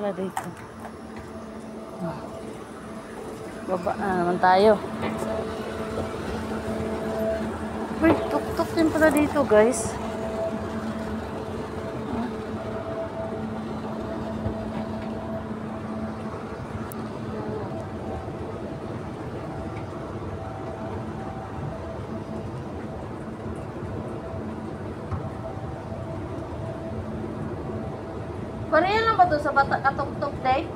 pala dito. Baba na naman tayo. Uy, tuk-tuk din pala dito, guys. Pareha lang ba ito sa bata katuk-tuk, day?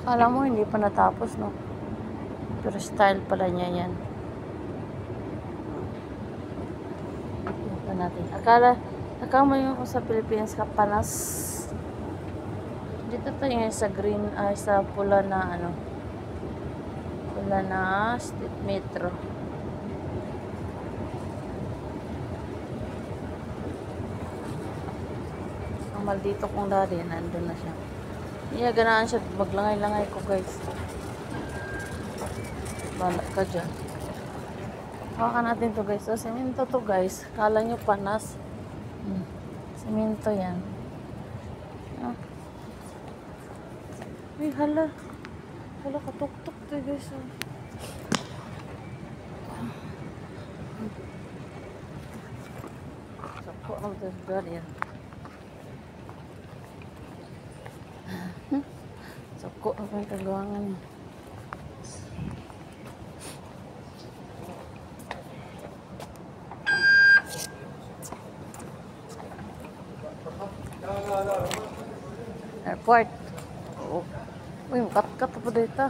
Akala mo hindi pa natapos, no? Pero style pala niya yan. Ito natin. Akala mo yung sa Pilipinas ka panas. Dito tayo sa green, sa pula na ano. Pula na State Metro. Ang maldito kong dari, nandun na siya. Iya, ganaan siya. Maglangay-langay ko, guys. Bala ka dyan. Hawakan natin to, guys. So, semento to, guys. Kala nyo panas. Semento yan. Ah. Uy, hala. Hala, katuk-tuk to, guys. Sako ang tasgar yan. Sako ang tagawangan niya. Airport. Oh. Uy, kat-kat pa dito.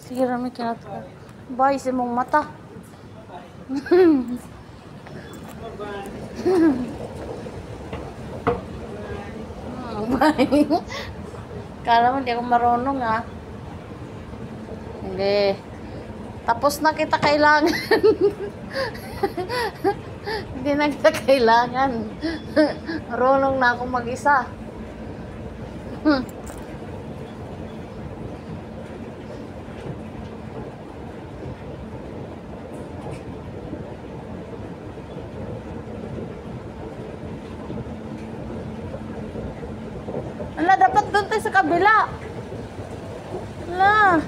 Sige, rami kinata. Bay, sa mong mata. Kala mo, hindi ako marunong, ha? Hindi. Tapos na kita kailangan. Hindi na kita kailangan. Marunong na ako mag-isa. Ala, dapat doon tayo sa kabila. Ala.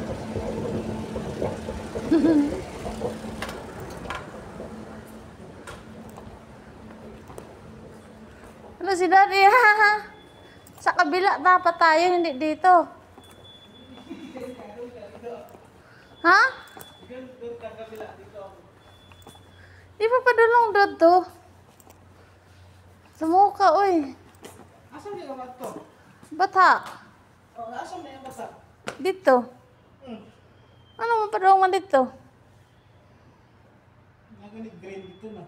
Ala si Daddy, ha? Sa kabila dapat tayo, hindi dito. Ha? Di pa padulong doon to. Sa mukha, uy. Asan di ka ba ito? Bata. Oh, asan na yung bata? Dito. Ano mo padulungan dito? Naganig green dito na.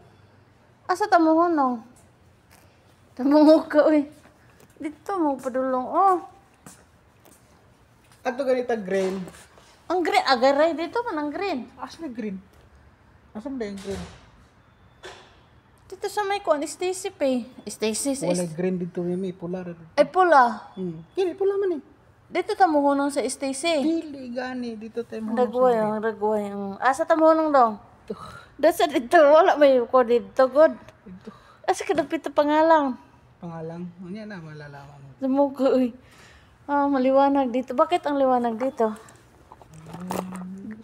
Asa tamuhunong? Tamungo ka, uy. Dito mo padulong, oh. Ato ganita green. Ang green, agaray. Dito man ang green. Asan na green? Asan na yung green? Dito sa may kuan, Stacy Pay. Stacy, Wala green dito, may pula rin. ay pula. Kini, pula man eh. Dito tamuhunong sa Stacy. Dili, gani. Dito tayo mga Ragway. Asa tamuhunong daw? Dasa dito, wala may ko dito, god. Dito. Asa ka nagpito pangalang? Pangalang. Ano yan na, malalaman. Sumuko, uy. Maliwanag dito. Bakit ang liwanag dito?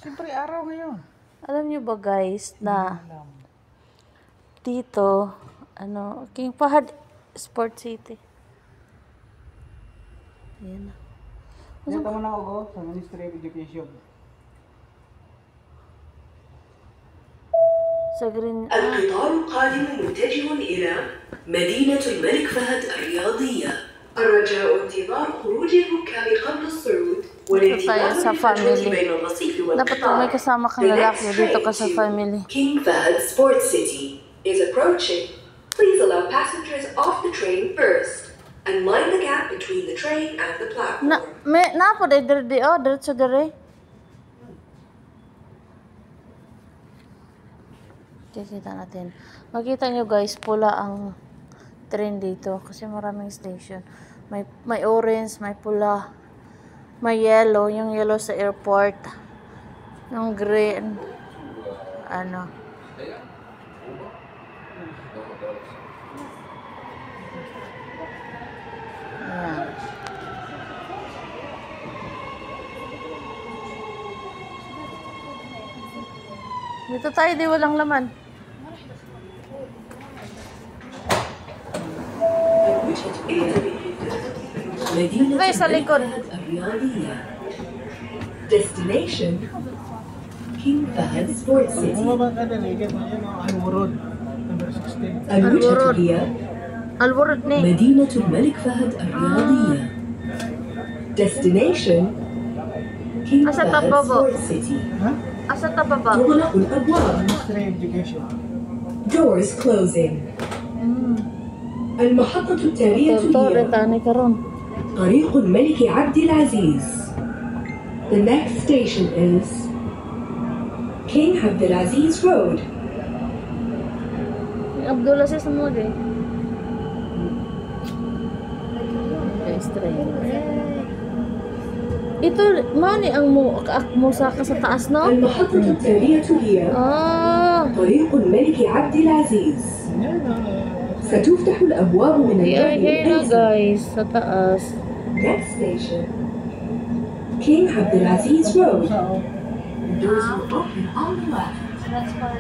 Siyempre, araw ngayon. Alam niyo ba, guys, na dito, King Fahad Sport City. Ayan na. Yan tama na ako sa Ministry of Education. Sa green. القطار القادم متجه إلى مدينة الملك فهد الرياضية. الرجاء انتظار خروج الركاب قبل الصعود. Dito tayo sa family. Dapat kung may kasama kang lalaki, dito ka sa family. King Fahd Sports City is approaching. Please allow passengers off the train first and mind the gap between the train and the platform. Napo day dire oh, diretso dire. Kita natin. Makita nyo guys, pula ang train dito kasi maraming station. May orange, may pula, may yellow, yung yellow sa airport, yung green, ano. Ayan. Dito tayo, di walang laman. Ay, sa likod. Destination King Fahd Sports City. Bumaba ka na rin, Al-Wurud, number 16. الوجهة هي Alborot ni. مدينة الملك فهد الرياضية. Destination King Asa Fahd tababo? Sports City. Ha? Asa tababa? تغلق الأبواب. Ministry of Education. Doors closing. المحطة التالية Tore, هي tani karon. طريق الملك عبد العزيز. The next station is King Abdulaziz Road. Abdullah sa mo di. Guys, train. Ito, mani ang mo sa taas, no? المحطة التالية هي طريق الملك عبد العزيز. ستفتح الأبواب من الباب Ayan na الأيسر. guys, sa taas. Next station King Abdulaziz Road. Sa, Doors will open on the left. That's for